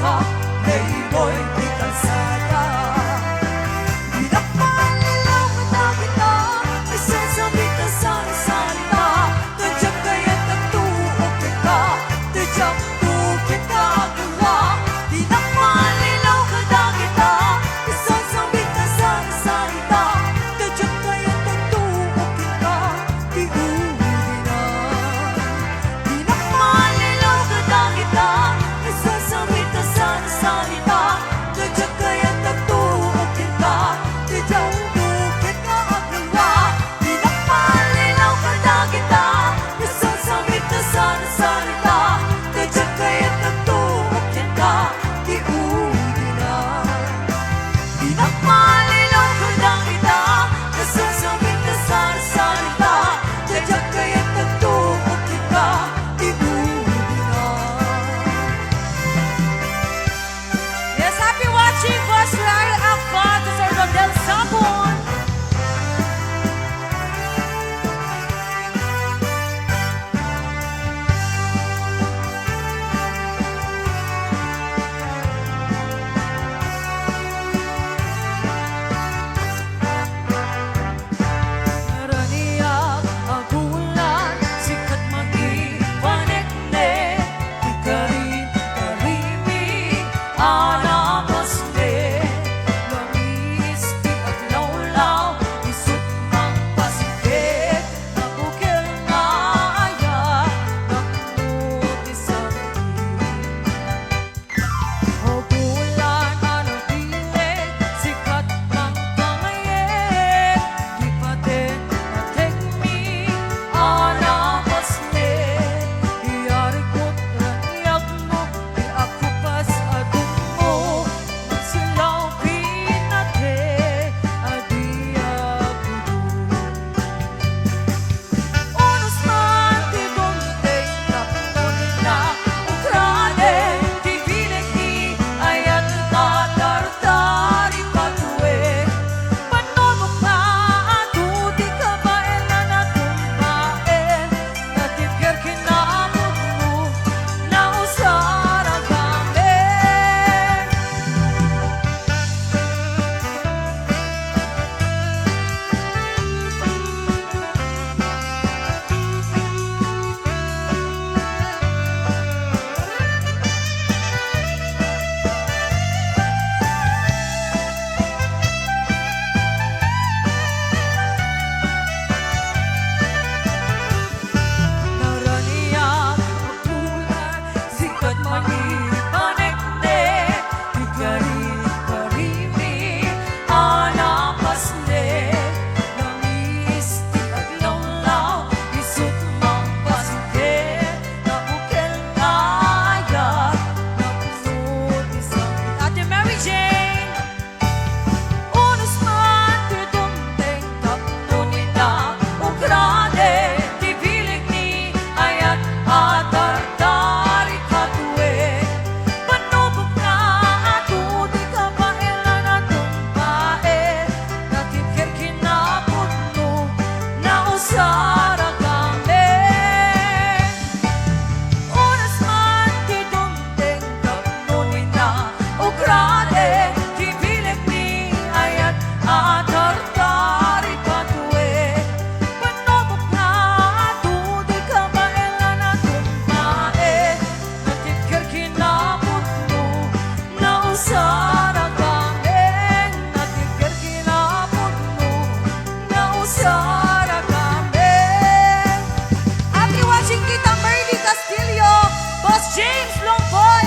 ka, Playboy di kalsada. Pinapalilaw ka na kita, isasabi ka sa salita. Tadyak kaya't nagtuok kita, tadyak tukit ka agawa. Pinapalilaw ka na kita, isasabi ka sa salita. Tadyak kaya't nagtuok kita, di uli na. Pinapalilaw ka na kita, isasabi ka sa salita. Tadyak kaya't nagtuok kita, tadyak tukit ka agawa. Pinapalilaw ka na kita, isasabi ka sa salita. Tadyak kaya't nagtuok kita, di uli na. Pinapalilaw ka na kita, isasabi ka sa salita. Tadyak kaya't nagtuok kita, di uli na. Yes, happy watching Boss Ryle Akbat to Sir Rodel Sabon. Naraniyak agulan, sikat magipanekne. Di ka rin karimi, anapasne. Lamis, di aglawlaw, isut mang pasikit. Nabukil nga aya, nakmut isang Ogulan ano dilig, sikat mang pangayet. Di pa din natigmi, anapasne. Iyari ko't raniyag mo, di ako pas adun mo. Magsilaw pinate, adi ako Unos man ti dunteng kapon na ukrade. Ti bilik ni ayat atar-tari patuwe. Panobok na ato, di ka baelan at tumpain. Natipyer kinamot mo, na usara kami. Naraniyak agulan, sikat magipanekne. Di ka rin karimi, anapasne. Lamis, di aglawlaw, isut mang pasikit. Nabukil nga ayat, nakmut isang Ate Mary Jane. Unos man ti dunteng kapnunin na ukrade. Ti bilik ni ayat atar-tari katuwe. Panubok na ato, di ka baelan at tumpain. Natipyer kinapot mo, na usara kami. Unos man ti dunteng kapnunin na ukrade. Ti bilik ni ayat atar-tari katuwe. Panobok na ato, di ka baelan at tumpain. Natipyer kinapot mo, na usara kami. Natipyer kinapot mo, na usara kami. Happy watching Kita Merly Castillo, Boss James Longboy,